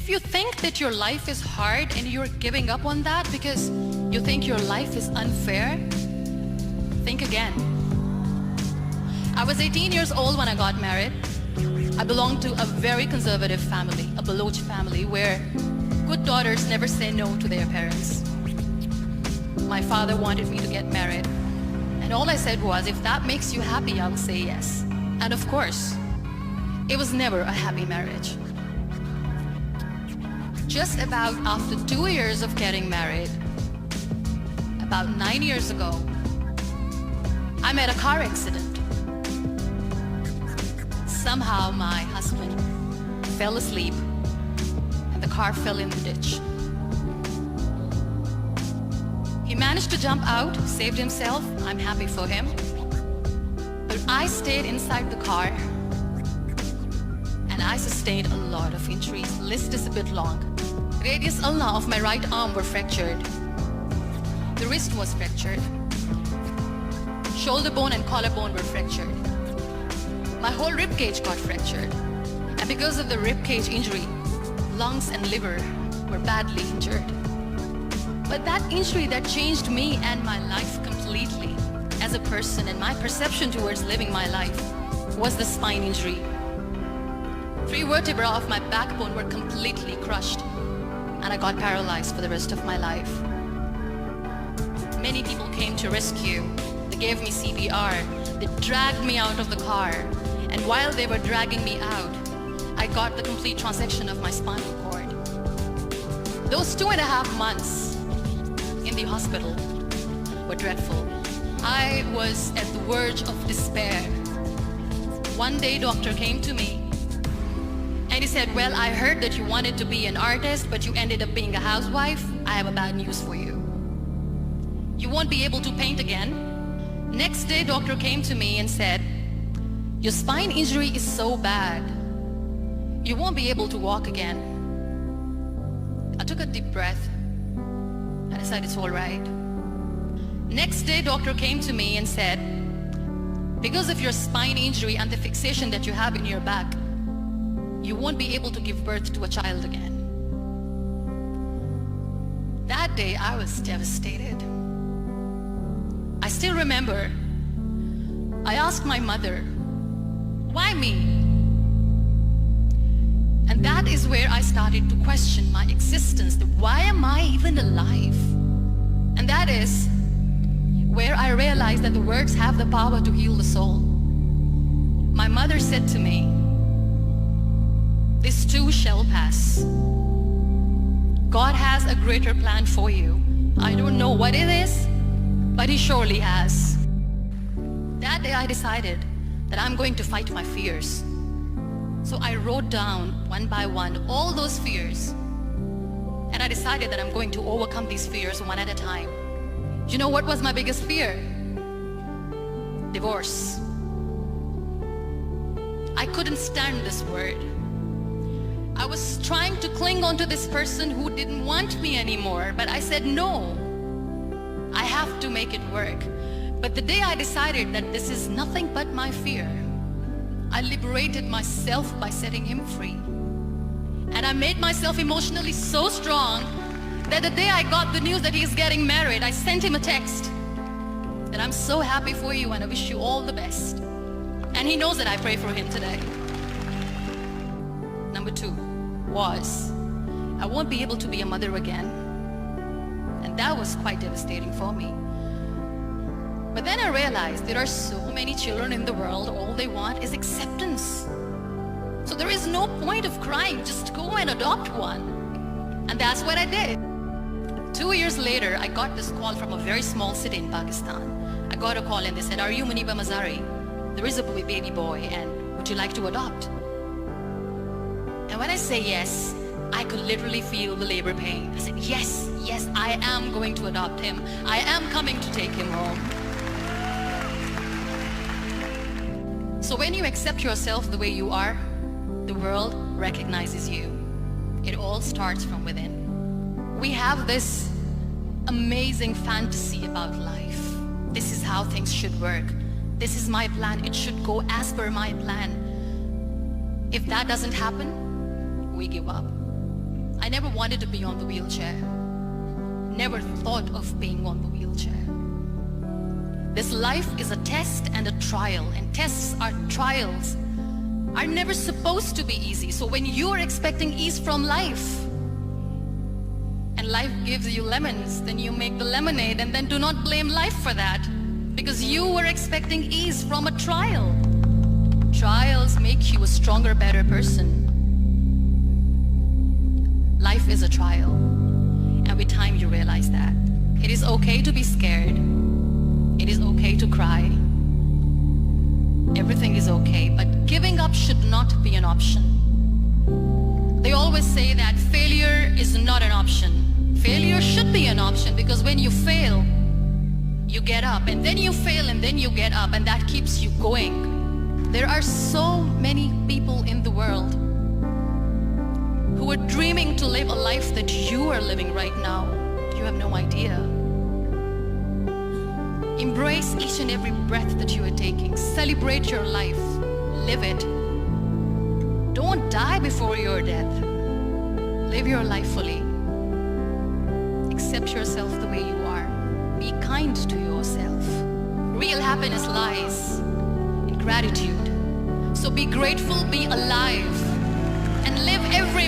If you think that your life is hard and you're giving up on that because you think your life is unfair, think again. I was 18 years old when I got married. I belonged to a very conservative family, a Baloch family, where good daughters never say no to their parents. My father wanted me to get married, and all I said was, if that makes you happy, I will say yes. And of course, it was never a happy marriage. Just about after 2 years of getting married, about 9 years ago, I met a car accident. Somehow my husband fell asleep and the car fell in the ditch. He managed to jump out, saved himself. I'm happy for him. But I stayed inside the car and I sustained a lot of injuries. The list is a bit long. Radius ulna of my right arm were fractured. The wrist was fractured. Shoulder bone and collarbone were fractured. My whole rib cage got fractured. And because of the rib cage injury, lungs and liver were badly injured. But that injury that changed me and my life completely as a person and my perception towards living my life was the spine injury. 3 vertebrae of my backbone were completely crushed and I got paralyzed for the rest of my life. Many people came to rescue. They gave me CPR. They dragged me out of the car. And while they were dragging me out, I got the complete transection of my spinal cord. Those 2.5 months in the hospital were dreadful. I was at the verge of despair. One day, doctor came to me and he said, well, I heard that you wanted to be an artist, but you ended up being a housewife. I have a bad news for you. You won't be able to paint again. Next day, doctor came to me and said, your spine injury is so bad, you won't be able to walk again. I took a deep breath and I said, it's all right. Next day, doctor came to me and said, because of your spine injury and the fixation that you have in your back, you won't be able to give birth to a child again. That day, I was devastated. I still remember, I asked my mother, why me? And that is where I started to question my existence. Why am I even alive? And that is where I realized that the words have the power to heal the soul. My mother said to me, this too shall pass. God has a greater plan for you. I don't know what it is, but He surely has. That day I decided that I'm going to fight my fears. So I wrote down one by one all those fears. And I decided that I'm going to overcome these fears one at a time. You know what was my biggest fear? Divorce. I couldn't stand this word. I was trying to cling on to this person who didn't want me anymore, but I said no. I have to make it work. But the day I decided that this is nothing but my fear, I liberated myself by setting him free. And I made myself emotionally so strong that the day I got the news that he's getting married, I sent him a text that I'm so happy for you and I wish you all the best. And he knows that I pray for him today. Number 2 was, I won't be able to be a mother again. And that was quite devastating for me. But then I realized there are so many children in the world, all they want is acceptance. So there is no point of crying, just go and adopt one. And that's what I did. 2 years later, I got this call from a very small city in Pakistan. I got a call and they said, are you Muniba Mazari? There is a baby boy and would you like to adopt? And when I say yes, I could literally feel the labor pain. I said, yes, I am going to adopt him. I am coming to take him home. So when you accept yourself the way you are, the world recognizes you. It all starts from within. We have this amazing fantasy about life. This is how things should work. This is my plan. It should go as per my plan. If that doesn't happen, we give up. I never wanted to be on the wheelchair. Never thought of being on the wheelchair. This life is a test and a trial, and tests are trials are never supposed to be easy. So when you are expecting ease from life, and life gives you lemons, then you make the lemonade, and then do not blame life for that, because you were expecting ease from a trial. Trials make you a stronger, better person. Life is a trial, and with time you realize that. It is okay to be scared. It is okay to cry. Everything is okay, but giving up should not be an option. They always say that failure is not an option. Failure should be an option, because when you fail, you get up, and then you fail, and then you get up, and that keeps you going. There are so many people in the world who are dreaming to live a life that you are living right now. You have no idea. Embrace each and every breath that you are taking. Celebrate your life. Live it. Don't die before your death. Live your life fully. Accept yourself the way you are. Be kind to yourself. Real happiness lies in gratitude. So be grateful, be alive, and live every